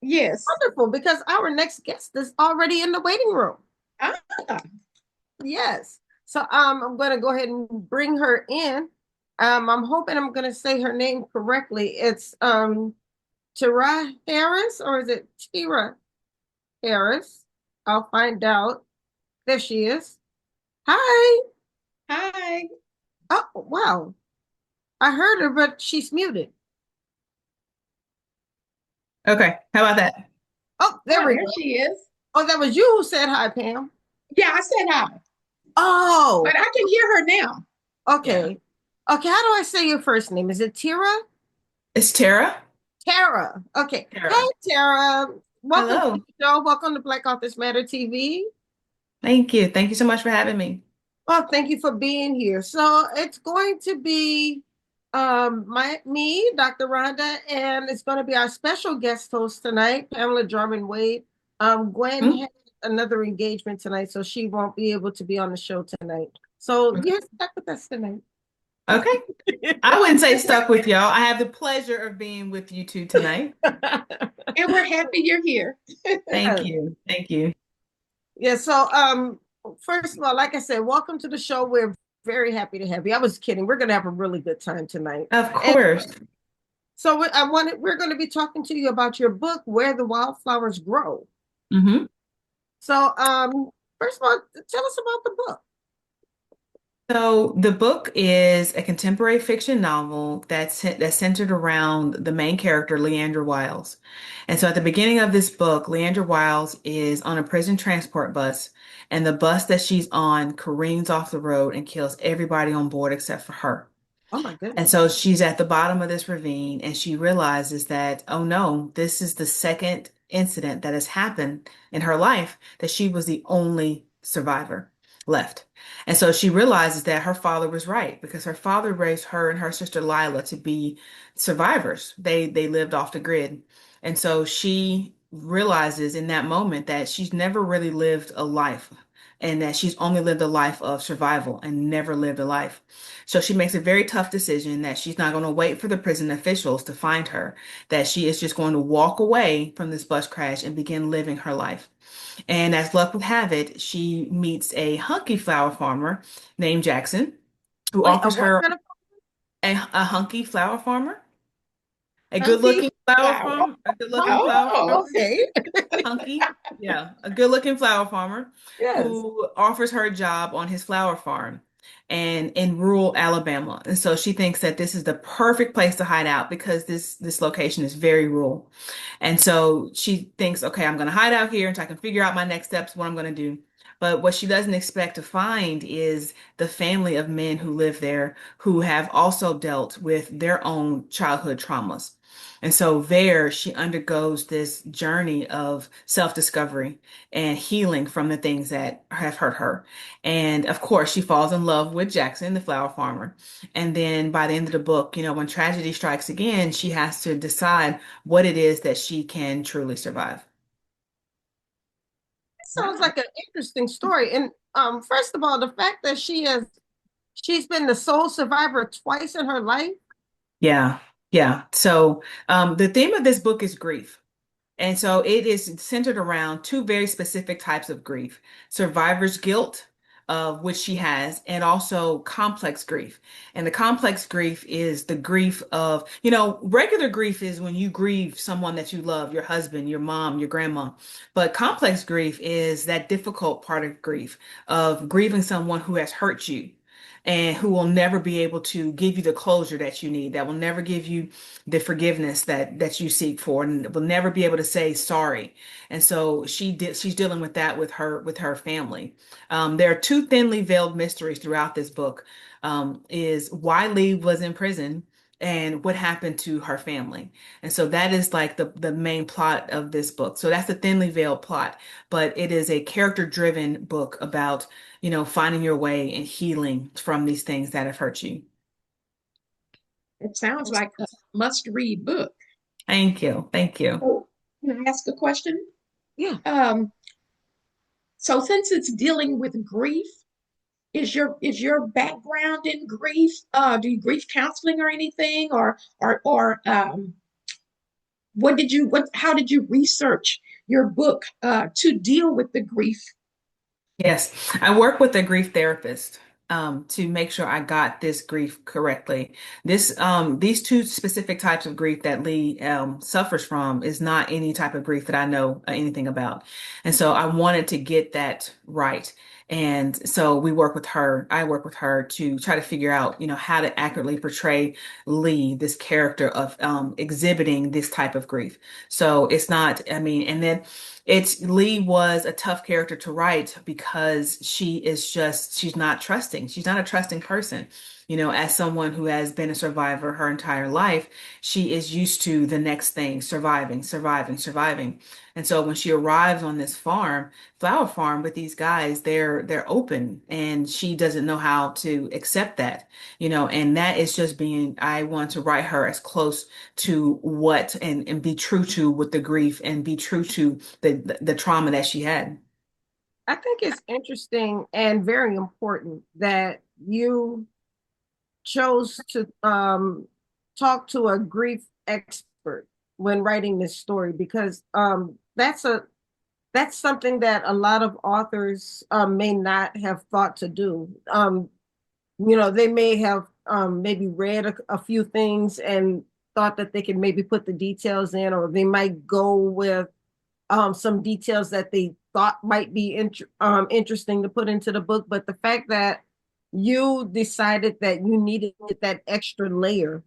Yes. Wonderful, because our next guest is already in the waiting room. Ah, Yes. So I'm going to go ahead and bring her in. I'm hoping I'm going to say her name correctly. It's Terah Harris, or is it Tira Harris? I'll find out. There she is. Hi. hi. Oh, wow. I heard her, but she's muted. Okay, how about that? Oh, there Oh, we there go. she is. Oh, that was you who said hi, Pam. Yeah, I said hi, but Oh, I can hear her now. Yeah. okay. Okay, how do I say your first name? Is it Tira? It's Tara. Tara. Okay. Hey, Tara. Tara. Welcome to the Hello. show. Welcome to Black Authors Matter TV. Thank you. Thank you so much for having me. Well, thank you for being here. So it's going to be me, Dr. Rhonda, and it's going to be our special guest host tonight, Pamela Drummond Wade. Gwen Hmm? has another engagement tonight, so she won't be able to be on the show tonight. So Okay. you're stuck with us tonight. Okay. I wouldn't say stuck with y'all. I have the pleasure of being with you two tonight. And we're happy you're here. Thank you. Thank you. Yeah, so first of all, like I said, welcome to the show. We're very happy to have you. I was kidding. We're gonna have a really good time tonight. Of And course. so we're gonna be talking to you about your book, Where the Wildflowers Grow. Hmm. So first of all, tell us about the book. So the book is a contemporary fiction novel that's centered around the main character, Leandra Wiles. And so at the beginning of this book, Leandra Wiles is on a prison transport bus, and the bus that she's on careens off the road and kills everybody on board except for her. Oh my And goodness. so she's at the bottom of this ravine and she realizes that, oh no, this is the second incident that has happened in her life that she was the only survivor left. And so she realizes that her father was right because her father raised her and her sister Lila to be survivors. They lived off the grid. And so she realizes in that moment that she's never really lived a life and that she's only lived a life of survival and never lived a life. So she makes a very tough decision that she's not going to wait for the prison officials to find her, that she is just going to walk away from this bus crash and begin living her life. And as luck would have it, she meets a hunky flower farmer named Jackson who Wait, a offers what her kind of a hunky flower farmer, a hunky good-looking flower Flower. farm, a good-looking flower Oh, farmer. Okay. Hunky, yeah, a good-looking flower farmer Yes. who offers her a job on his flower farm and in rural Alabama. And so she thinks that this is the perfect place to hide out because this location is very rural. And so she thinks, okay, I'm going to hide out here until I can figure out my next steps, what I'm going to do. But what she doesn't expect to find is the family of men who live there who have also dealt with their own childhood traumas. And so there she undergoes this journey of self-discovery and healing from the things that have hurt her. And of course, she falls in love with Jackson, the flower farmer. And then by the end of the book, when tragedy strikes again, she has to decide what it is that she can truly survive. Sounds wow. like an interesting story. And first of all, the fact that she's been the sole survivor twice in her life. Yeah, yeah. So the theme of this book is grief. And so it is centered around two very specific types of grief: survivor's guilt, of which she has, and also complex grief. And the complex grief is the grief of, regular grief is when you grieve someone that you love, your husband, your mom, your grandma. But complex grief is that difficult part of grief, of grieving someone who has hurt you. And who will never be able to give you the closure that you need, that will never give you the forgiveness that you seek for, and will never be able to say sorry. And so she's dealing with that with her family. There are two thinly veiled mysteries throughout this book. Is why Lee was in prison and what happened to her family. And so that is like the main plot of this book. So that's the thinly veiled plot, but it is a character driven book about, finding your way and healing from these things that have hurt you. It sounds like a must-read book. Thank you. Thank you. Oh, can I ask a question? Yeah. Um, so since it's dealing with grief, is your background in grief? Do you grief counseling or anything, or how did you research your book to deal with the grief? Yes, I work with a grief therapist to make sure I got this grief correctly. These two specific types of grief that Lee suffers from is not any type of grief that I know anything about, and so I wanted to get that right. And so we work with her. I work with her to try to figure out, how to accurately portray Lee, this character of exhibiting this type of grief. So it's not, I mean, and then it's Lee was a tough character to write because she's not trusting. She's not a trusting person. As someone who has been a survivor her entire life, she is used to the next thing, surviving, surviving, surviving. And so when she arrives on this flower farm with these guys, they're open and she doesn't know how to accept that, and that is just I want to write her as close to what and be true to with the grief and be true to the trauma that she had. I think it's interesting and very important that you chose to talk to a grief expert when writing this story because that's something that a lot of authors may not have thought to do. They may have maybe read a few things and thought that they could maybe put the details in, or they might go with some details that they thought might be interesting to put into the book. But the fact that you decided that you needed that extra layer,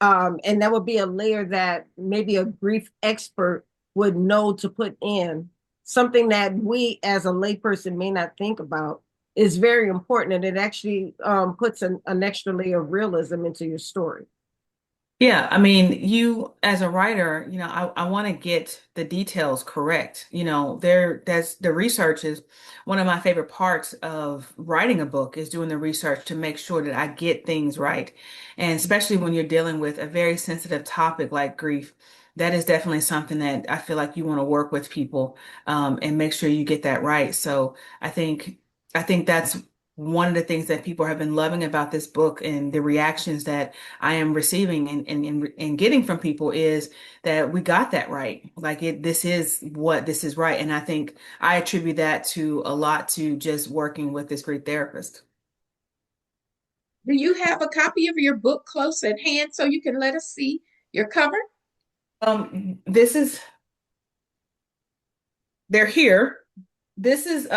and that would be a layer that maybe a grief expert would know to put in, something that we as a layperson may not think about, is very important. And it actually puts an extra layer of realism into your story. Yeah, I mean, you as a writer, I want to get the details correct. That's the research is one of my favorite parts of writing a book is doing the research to make sure that I get things right. And especially when you're dealing with a very sensitive topic like grief, that is definitely something that I feel like you want to work with people and make sure you get that right. So I think that's one of the things that people have been loving about this book and the reactions that I am receiving and getting from people is that we got that right. Like this is right. And I think I attribute that to a lot to just working with this great therapist. Do you have a copy of your book close at hand so you can let us see your cover? This is they're here. This is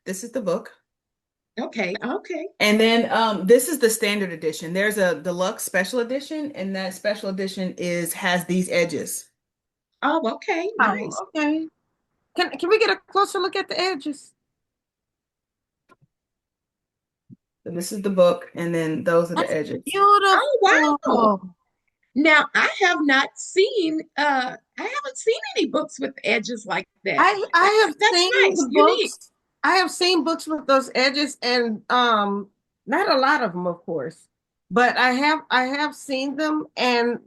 the book. Okay, okay. And then this is the standard edition. There's a deluxe special edition, and that special edition has these edges. Oh, okay, nice. Oh, okay. Can we get a closer look at the edges? So this is the book, and then those are the That's edges. Oh, wow. beautiful. Now I haven't seen any books with edges like that. I have That's seen nice, the unique. books. I have seen books with those edges, and not a lot of them, of course, but I have seen them, and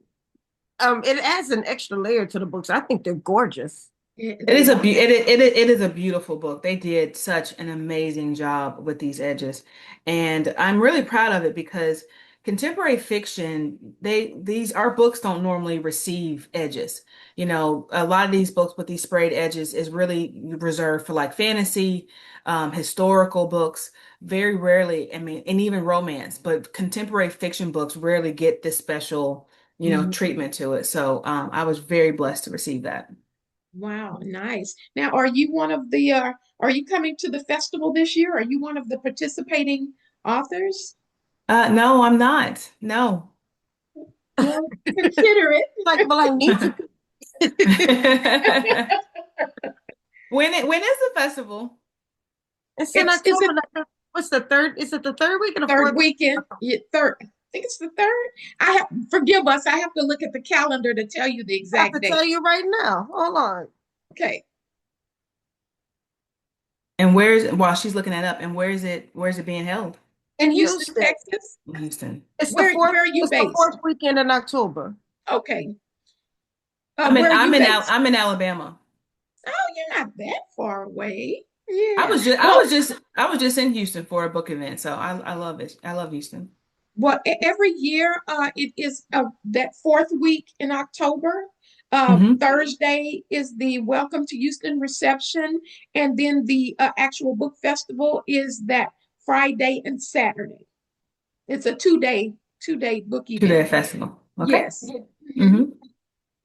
it adds an extra layer to the books. I think they're gorgeous. It They is a are. be it is a beautiful book. They did such an amazing job with these edges, and I'm really proud of it because contemporary fiction, these our books don't normally receive edges. A lot of these books with these sprayed edges is really reserved for like fantasy, historical books. Very rarely, I mean, and even romance, but contemporary fiction books rarely get this special, Mhm. treatment to it. So, I was very blessed to receive that. Wow, nice. Now, are you coming to the festival this year? Are you one of the participating authors? No, I'm not. No. Well, consider it. Well, I need to. When is the festival? It's in It's October. a What's the third? Is it the third week or the third fourth? weekend. I think it's the third. Forgive us. I have to look at the calendar to tell you the I have exact to date. tell you right now. Hold on. Okay. And while she's looking that up, and where's it being held? In Houston, Houston. Texas. In Houston. It's the Where fourth. are you It's the based? fourth weekend in October. Okay. I'm in Where are I'm you in based? I'm in Alabama. Oh, you're not that far away. I Yeah. was just I Well, was just I was just in Houston for a book event, so I love it. I love Houston. every year it is that fourth week in October. Hmm. Thursday is the Welcome to Houston reception, and then the actual book festival is that Friday and Saturday. It's a two day book Two-day event. festival. Okay. Yes. Mhm. Hmm.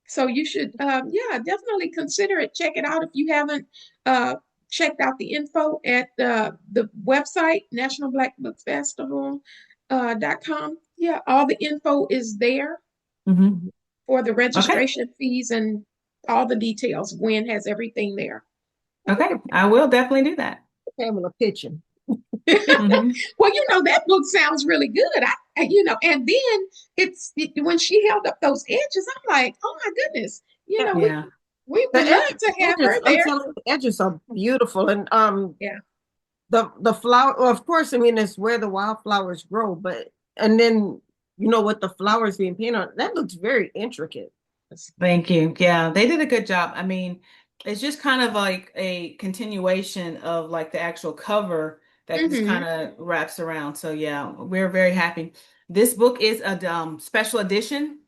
So you should, yeah, definitely consider it. Check it out if you haven't uh, checked out the info at the website, National Black Book Festival .com. Yeah, all the info is there Hmm. for the Okay. registration fees and all the details. Gwen has everything there. Okay. I will definitely do that. Pamela pitching. Hmm. Well, that book sounds really good. And then when she held up those edges, I'm like, oh my goodness, you Yeah. know, we Yeah. we The would love to have edges, her I'm there. telling you, the edges are beautiful. And Yeah. the flower, well, of course, I mean it's where the wildflowers grow, but and then with the flowers being painted on, that looks very intricate. Thank you. Yeah, they did a good job. I mean, it's just kind of like a continuation of like the actual cover that just kind Mm-hmm. of wraps around. So yeah, we're very happy. This book is a special edition.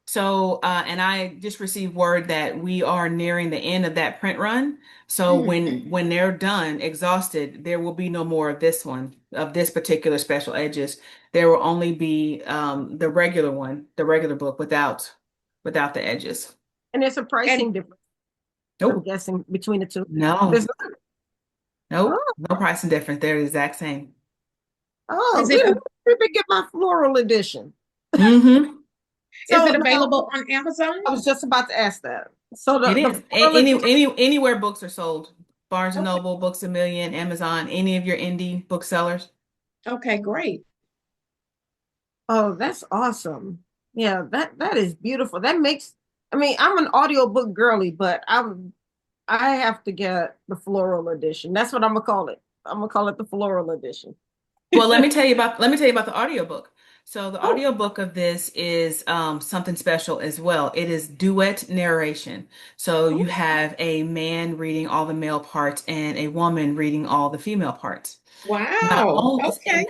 So, and I just received word that we are nearing the end of that print run. So Mm. when they're done, exhausted, there will be no more of this one, of this particular special edges. There will only be the regular one, the regular book without the edges. And there's a And pricing difference, I'm Nope. guessing, between the two. There's No. not. Nope. Oh, No pricing difference. They're the exact same. oh, is it good. a, Let me get my floral edition. Hmm. is So it now available on Amazon? I was just about to ask that. So It the is. floral edition. Anywhere books are sold. Barnes and Okay. Noble, Books a Million, Amazon, any of your indie booksellers. Okay, great. Oh, that's awesome. Yeah, that is beautiful. That makes, I mean, I'm an audiobook girly, but I have to get the floral edition. That's what I'm gonna call it. I'm gonna call it the floral edition. Well, let me tell you about the audiobook. So the Oh, audiobook of this is something special as well. It is duet narration. So you oh, have a man reading all the male parts and a woman reading all the female parts. Not Wow. only, Okay.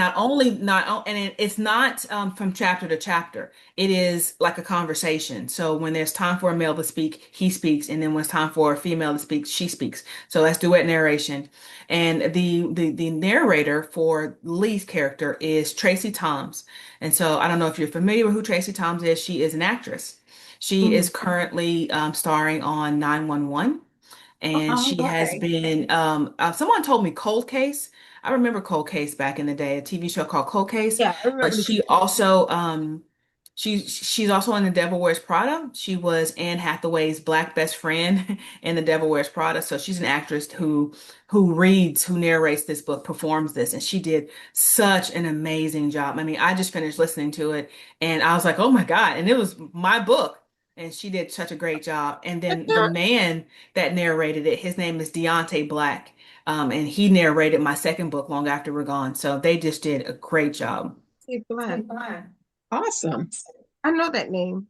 it's not from chapter to chapter. It is like a conversation. So when there's time for a male to speak, he speaks, and then when it's time for a female to speak, she speaks. So that's duet narration. And the narrator for Lee's character is Tracy Toms. And so I don't know if you're familiar with who Tracy Toms is. She is an actress. She is mhm. currently starring on 911, and Oh, she has Okay. been someone told me Cold Case. I remember Cold Case back in the day, a TV show called Cold Case, yeah, I but remember the she also she's also in The Devil Wears Prada. She was Anne Hathaway's black best friend in The Devil Wears Prada. So she's an actress who narrates this book, performs this, and she did such an amazing job. I mean, I just finished listening to it and I was like, "Oh my God." And it was my book. And she did such a great job. And then the man that narrated it, his name is Deontay Black. And he narrated my second book, Long After We're Gone. So they just did a great job. Steve Black. Awesome. I know that name.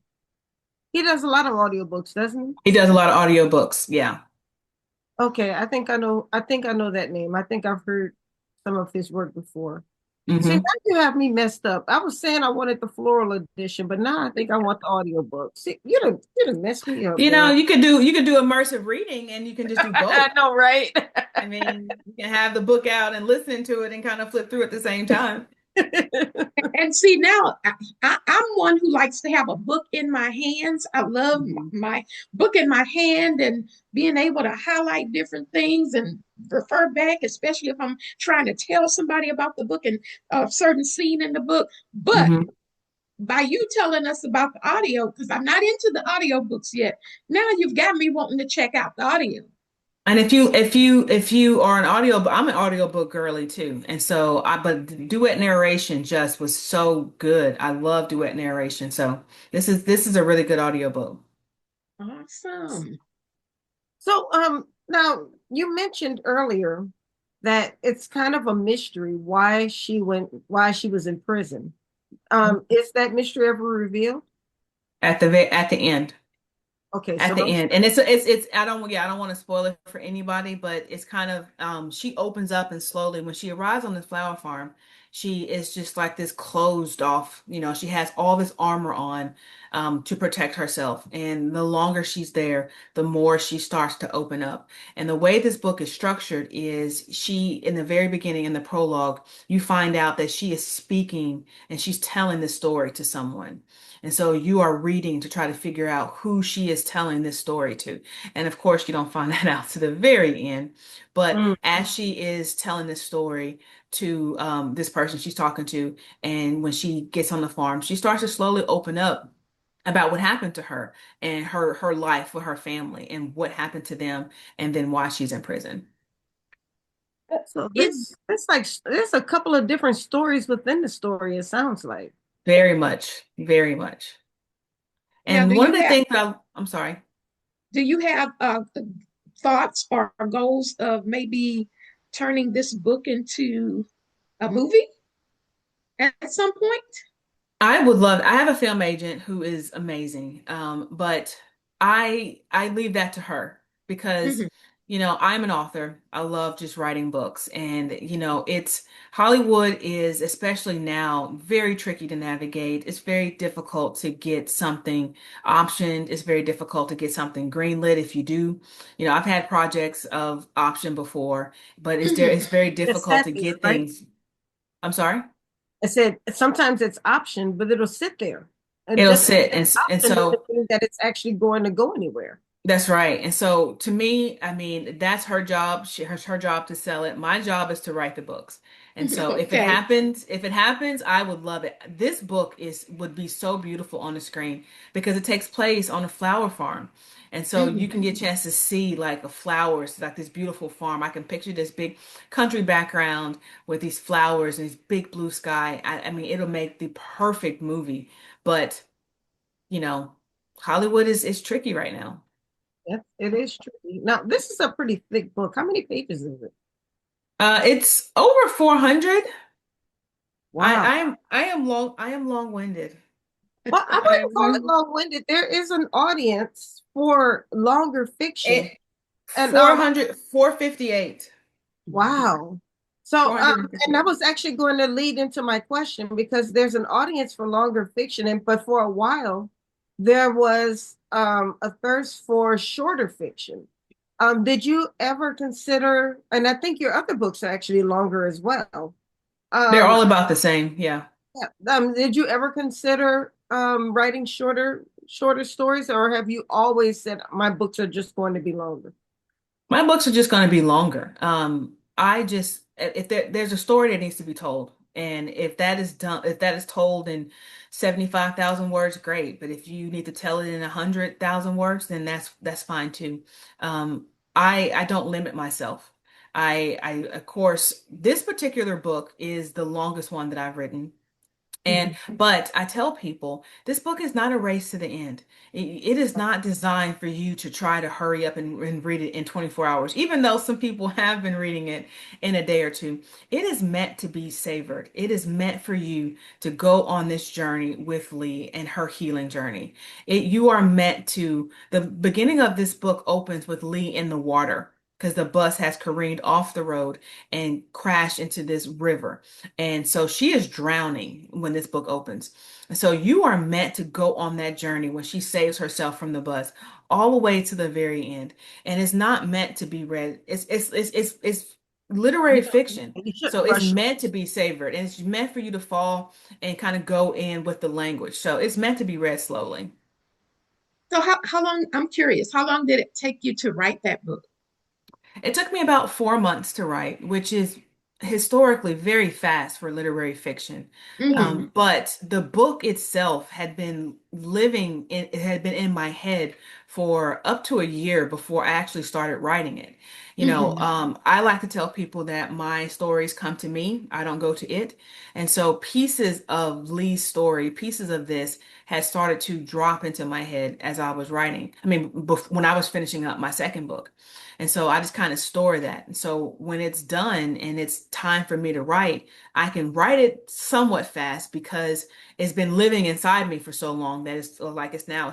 He does a lot of audiobooks, doesn't he? He does a lot of audiobooks. Yeah. Okay, I think I know. I think I know that name. I think I've heard some of his work before. See, now Hmm. you have me messed up. I was saying I wanted the floral edition, but now I think I want the audiobook. See, you done messed me up, You know, girl. you could do immersive reading and you can just do both. I know, right? I mean, you can have the book out and listen to it and kind of flip through at the same time. And see now, I'm one who likes to have a book in my hands. I love Mhm. my book in my hand and being able to highlight different things and refer back, especially if I'm trying to tell somebody about the book and a certain scene in the book. But Mhm. by you telling us about the audio, because I'm not into the audio books yet, now you've got me wanting to check out the audio. And if you are an I'm an audiobook girly too. And so but duet narration just was so good. I love duet narration. So this is a really good audiobook. Awesome. So, now you mentioned earlier that it's kind of a mystery why she was in prison. Is that mystery ever revealed? At the end. Okay, so At the don't. end. And it's I don't want to spoil it for anybody, but it's kind of she opens up and slowly when she arrives on the flower farm, She is just like this closed off, she has all this armor on to protect herself. And the longer she's there, the more she starts to open up. And the way this book is structured is in the very beginning, in the prologue, you find out that she is speaking and she's telling this story to someone. And so you are reading to try to figure out who she is telling this story to. And of course, you don't find that out to the very end. But Mm. as she is telling this story to this person she's talking to, and when she gets on the farm, she starts to slowly open up about what happened to her and her life with her family and what happened to them, and then why she's in prison. So In this like there's a couple of different stories within the story, it sounds like. Very much, very much. Now, And one of the things I'm sorry. do you have thoughts or goals of maybe turning this book into a movie at some point? I have a film agent who is amazing. But I leave that to her because, Hmm. I'm an author. I love just writing books. And, it's Hollywood is, especially now, very tricky to navigate. It's very difficult to get something optioned. It's very difficult to get something greenlit if you do. I've had projects of option before, but Hmm. it's very It's difficult sat to there, get right? things. I'm sorry? I said sometimes it's option, but it'll sit there. And It'll just because sit. it's And option so doesn't mean that it's actually going to go anywhere. that's right. And so to me, I mean, that's her job. Her job to sell it. My job is to write the books. And so Okay. if it happens, I would love it. This book would be so beautiful on the screen because it takes place on a flower farm. And so you Hmm. can get a chance to see like the flowers, like this beautiful farm. I can picture this big country background with these flowers and this big blue sky. I mean, it'll make the perfect movie. But, you know, Hollywood is tricky right now. Yes, it is tricky. Now, this is a pretty thick book. How many pages is it? It's over 400. Wow. I am long-winded. Well, I I wouldn't call it agree. long-winded. There is an audience for longer fiction. It And 400 458. wow. So and that 458. was actually going to lead into my question because there's an audience for longer fiction, and but for a while there was a thirst for shorter fiction. Did you ever consider, and I think your other books are actually longer as well. They're Um, all about the same. Yeah. did you ever consider writing shorter stories, or have you always said my books are just going to be longer? My books are just going to be longer. I just if there's a story that needs to be told, and if that is told in 75,000 words, great. But if you need to tell it in 100,000 words, then that's fine too. I don't limit myself. I of course this particular book is the longest one that I've written. And Mhm. but I tell people this book is not a race to the end. It is not designed for you to try to hurry up and read it in 24 hours, even though some people have been reading it in a day or two. It is meant to be savored. It is meant for you to go on this journey with Lee and her healing journey. You are meant to, the beginning of this book opens with Lee in the water because the bus has careened off the road and crashed into this river. And so she is drowning when this book opens. And so you are meant to go on that journey when she saves herself from the bus all the way to the very end. And it's not meant to be read. It's literary You fiction. you So shouldn't it's rush. meant to be savored and it's meant for you to fall and kind of go in with the language. So it's meant to be read slowly. So how long, I'm curious, how long did it take you to write that book? It took me about 4 months to write, which is historically very fast for literary fiction. Hmm. But the book itself it had been in my head for up to a year before I actually started writing it. Hmm. I like to tell people that my stories come to me, I don't go to it. And so pieces of Lee's story, pieces of this had started to drop into my head as I was writing. I mean, when I was finishing up my second book. And so I just kind of store that. And so when it's done and it's time for me to write, I can write it somewhat fast because it's been living inside me for so long that it's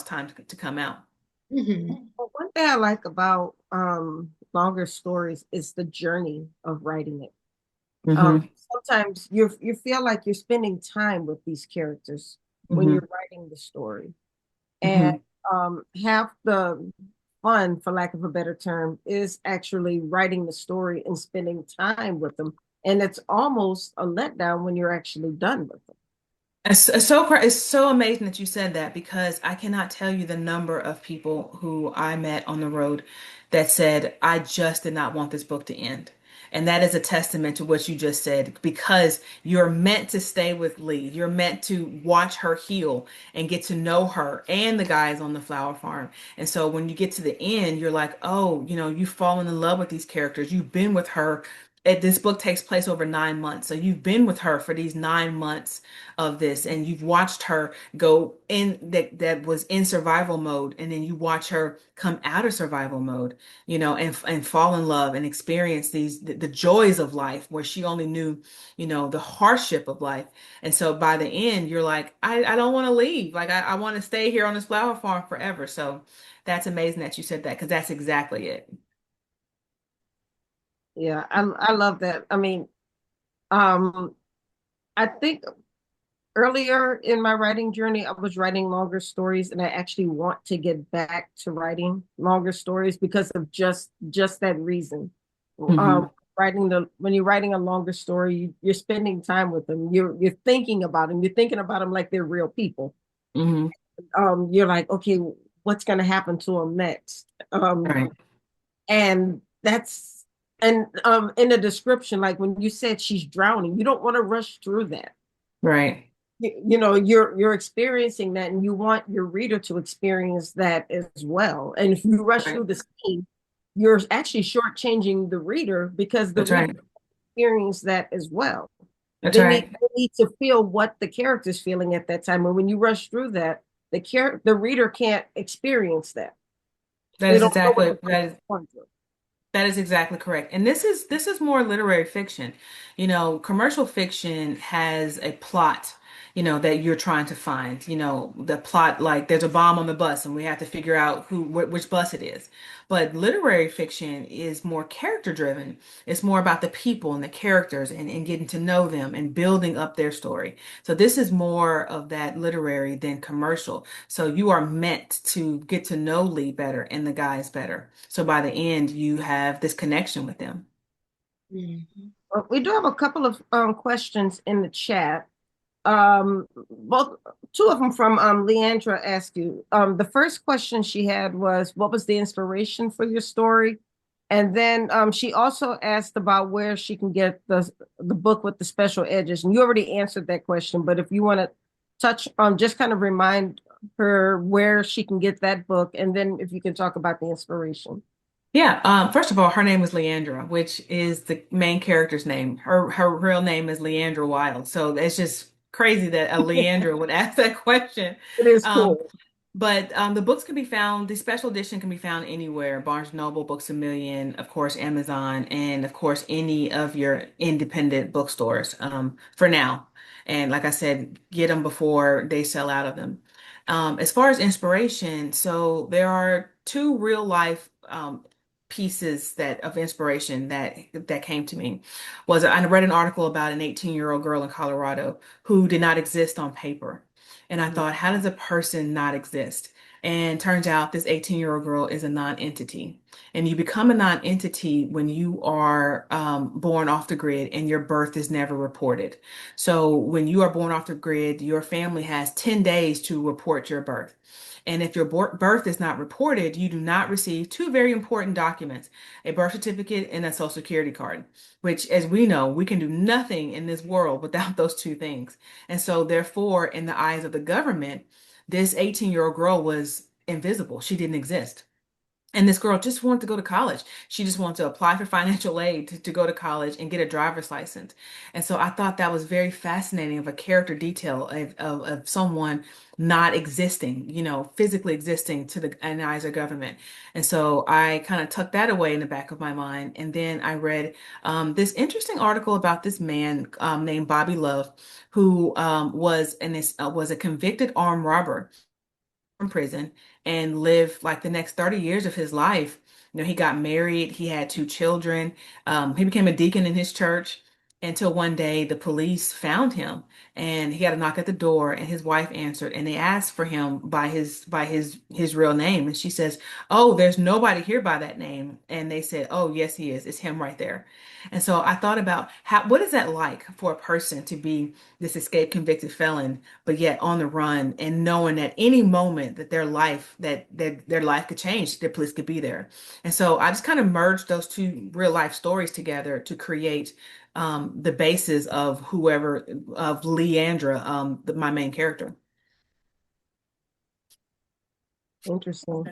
time to come out. Hmm. Well, one thing I like about longer stories is the journey of writing it. Hmm. Sometimes you feel like you're spending time with these characters when Hmm. you're writing the story. And Hmm. half the fun, for lack of a better term, is actually writing the story and spending time with them. And it's almost a letdown when you're actually done with them. It's so amazing that you said that because I cannot tell you the number of people who I met on the road that said, I just did not want this book to end. And that is a testament to what you just said because you're meant to stay with Lee. You're meant to watch her heal and get to know her and the guys on the flower farm. And so when you get to the end, you're like, oh, you've fallen in love with these characters. You've been with her. This book takes place over 9 months. So you've been with her for these 9 months of this and you've watched her go in that was in survival mode and then you watch her come out of survival mode, and fall in love and experience the joys of life where she only knew, the hardship of life. And so by the end you're like, I don't want to leave. Like I want to stay here on this flower farm forever. So that's amazing that you said that because that's exactly it. Yeah, I love that. I mean, um, I think earlier in my writing journey, I was writing longer stories, and I actually want to get back to writing longer stories because of just that reason. Hmm. Writing the when you're writing a longer story, you're spending time with them. You're thinking about them. You're thinking about them like they're real people. Hmm. You're like, okay, what's going to happen to them next? Right. And that's in the description, like when you said she's drowning, you don't want to rush through that. Right. You're experiencing that and you want your reader to experience that as well. And if you rush Right. through the scene, you're actually shortchanging the reader because the That's reader right. experience that as well. That's right. They need to feel what the character's feeling at that time. And when you rush through that, the reader can't experience that. That They is don't know what exactly the that person's is going through. That is exactly correct. And this is more literary fiction. Commercial fiction has a plot, that you're trying to find. The plot like there's a bomb on the bus and we have to figure out which bus it is. But literary fiction is more character driven. It's more about the people and the characters and getting to know them and building up their story. So this is more of that literary than commercial. So you are meant to get to know Lee better and the guys better. So by the end, you have this connection with them. Mhm. We do have a couple of questions in the chat. Both two of them from Leandra asked you. The first question she had was, "What was the inspiration for your story?" And then she also asked about where she can get the book with the special edges. And you already answered that question, but if you want to touch on, just kind of remind her where she can get that book, and then if you can talk about the inspiration. Yeah, first of all, her name is Leandra, which is the main character's name. Her real name is Leandra Wild. So it's just crazy that a Leandra would ask that question. It is Um, cool. But the books can be found, the special edition can be found anywhere. Barnes& Noble, Books a Million, of course, Amazon, and of course, any of your independent bookstores for now. And like I said, get them before they sell out of them. As far as inspiration, so there are two real life pieces that of inspiration that came to me. Was I read an article about an 18-year-old girl in Colorado who did not exist on paper. And I thought, how does a person not exist? And turns out this 18-year-old girl is a non-entity. And you become a non-entity when you are born off the grid and your birth is never reported. So when you are born off the grid, your family has 10 days to report your birth. And if your birth is not reported, you do not receive two very important documents, a birth certificate and a social security card, which, as we know, we can do nothing in this world without those two things. And so, therefore, in the eyes of the government, this 18-year-old girl was invisible. She didn't exist. And this girl just wanted to go to college. She just wanted to apply for financial aid to go to college and get a driver's license. And so I thought that was very fascinating of a character detail of someone not existing, physically existing to the in the eyes of government. And so I kind of tucked that away in the back of my mind. And then I read this interesting article about this man named Bobby Love, who was a convicted armed robber from prison and lived like the next 30 years of his life. He got married, he had two children, he became a deacon in his church. until one day the police found him and he had a knock at the door and his wife answered and they asked for him by his real name and she says, "Oh, there's nobody here by that name." And they said, "Oh, yes, he is. It's him right there." And so I thought about what is that like for a person to be this escaped convicted felon, but yet on the run and knowing at any moment that their life could change, the police could be there. And so I just kind of merged those two real life stories together to create the basis of Leandra, my main character. Interesting.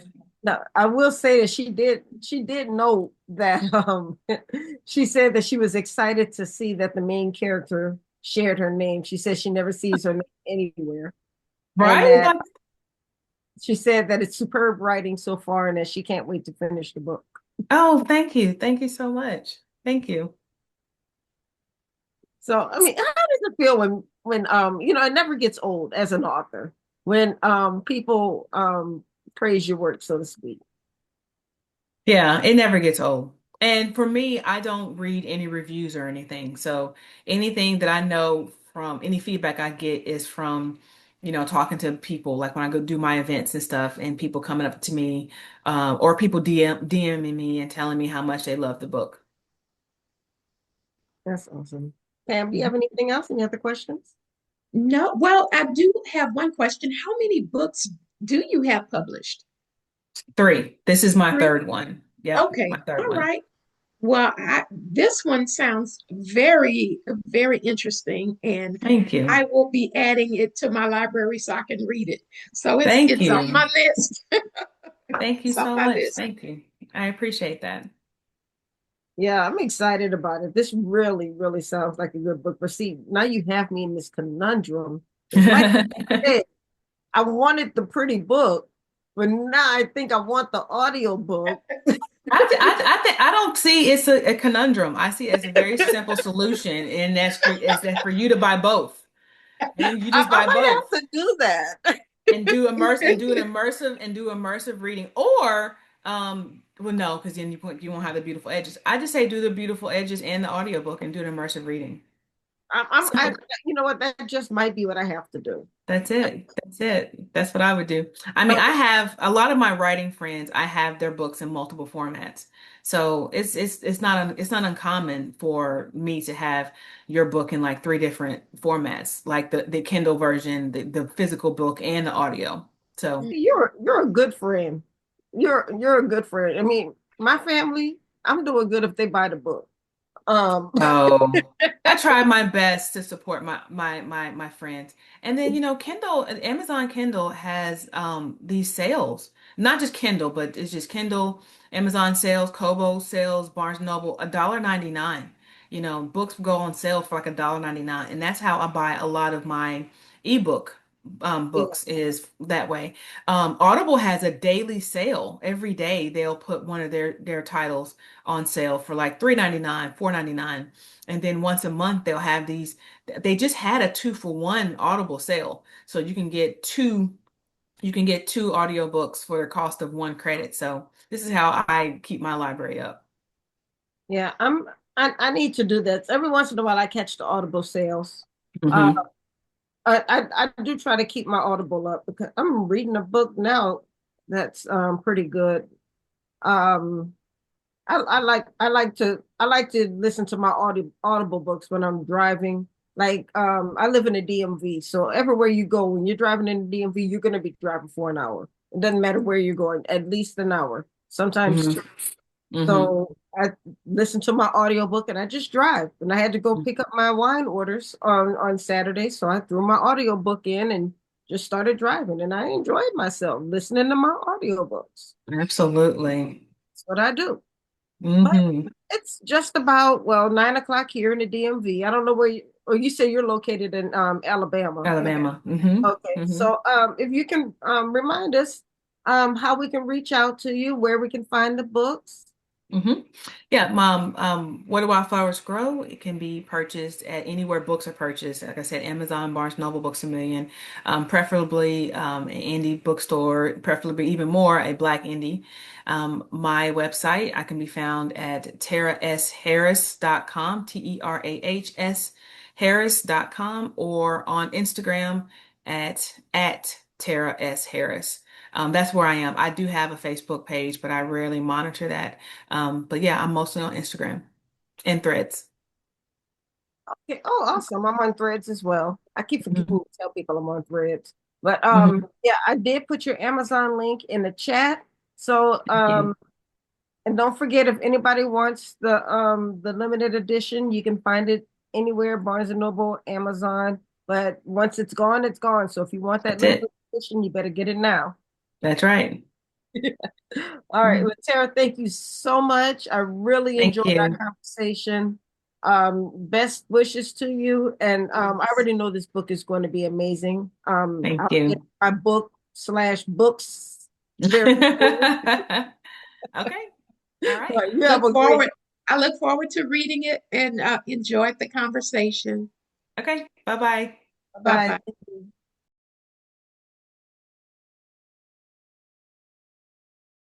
Now, I will say that she did know that she said that she was excited to see that the main character shared her name. She says she never sees her name anywhere. And Right? that she said that it's superb writing so far and that she can't wait to finish the book. Oh, thank you. Thank you so much. Thank you. So, I mean, how does it feel when it never gets old as an author when people praise your work, so to speak. Yeah, it never gets old. And for me, I don't read any reviews or anything. So anything that I know from any feedback I get is from, talking to people, like when I go do my events and stuff, and people coming up to me, or people DMing me and telling me how much they love the book. That's awesome. Pam, do you have anything else? Any other questions? No, well, I do have one question. How many books do you have published? Three. This is my Three. third one. Yep, my Okay, third all one. right. Well, this one sounds very, very interesting, and Thank you. I will be adding it to my library so I can read it. So it's Thank it's on you. my list. Thank you It's on so my much. list. Thank you. I appreciate that. Yeah, I'm excited about it. This really, really sounds like a good book. But see, now you have me in this conundrum. Because like I said, I wanted the pretty book, but now I think I want the audio book. I don't see it's a conundrum. I see it as a very simple solution, and is that for you to buy both. And you just I buy might both have to do that. and do immersive reading. Or well no, because then you won't have the beautiful edges. I just say do the beautiful edges and the audiobook and do an immersive reading. I, Simple. you know what? That just might be what I have to do. That's it. That's it. That's what I would do. I mean, I Okay. have a lot of my writing friends, I have their books in multiple formats. So it's not uncommon for me to have your book in like three different formats, like the Kindle version, the physical book, and the audio. So, You're a good friend. You're a good friend. I mean, my family, I'm doing good if they buy the book. oh, I tried my best to support my friends. And then, Kindle, Amazon Kindle has these sales. Not just Kindle, but it's just Kindle, Amazon sales, Kobo sales, Barnes Noble, $1.99. Books go on sale for like $1.99. And that's how I buy a lot of my ebook Yeah, books is that way. Audible has a daily sale. Every day they'll put one of their titles on sale for like $3.99, $4.99. And then once a month they'll have these. They just had a 2-for-1 Audible sale. So you can get two audiobooks for the cost of one credit. So this is how I keep my library up. yeah. I need to do that. Every once in a while I catch the Audible sales. Uh Hmm. I do try to keep my Audible up because I'm reading a book now that's pretty good. Um I like to listen to my audible books when I'm driving. Like I live in the DMV, so everywhere you go, when you're driving in the DMV, you're gonna be driving for an hour. It doesn't matter where you're going, at least an hour, sometimes Hmm. two. Hmm. So I listen to my audiobook and I just drive. And I had to go pick up my wine orders on Saturday, so I threw my audiobook in and just started driving, and I enjoyed myself listening to my audiobooks. Absolutely. That's what I do. But Hmm. it's just about, well, 9 o'clock here in the DMV. I don't know where you say you're located in Alabama. Alabama. Hmm. Okay. Hmm. So if you can remind us how we can reach out to you, where we can find the books. hmm Yeah, Mom, Where Do Wildflowers Grow? It can be purchased at anywhere books are purchased. Like I said, Amazon, Barnes Noble, Books a Million, preferably an indie bookstore, preferably even more a Black indie. My website, I can be found at terahsharris.com, Terahs Harris.com, or on Instagram at Terah S. Harris. That's where I am. I do have a Facebook page, but I rarely monitor that. But yeah, I'm mostly on Instagram and Threads. Okay. Oh, awesome. I'm on Threads as well. I keep forgetting Mhm. to tell people I'm on Threads. But Mhm. yeah, I did put your Amazon link in the chat. So Thank you. and don't forget, if anybody wants the limited edition, you can find it anywhere, Barnes and Noble, Amazon. But once it's gone, it's gone. So if you want that That's limited it. edition, you better get it now. That's right. All right. Mhm. Well, Tara, thank you so much. I really Thank enjoyed our you. conversation. Best wishes to you. And I already know this book is going to be amazing. Thank I'll get you. my book/books very soon. Okay. All All right. right, you have Look a great forward. I look forward to reading it and enjoyed the conversation. Okay. Bye-bye. Bye bye. bye. Thank you.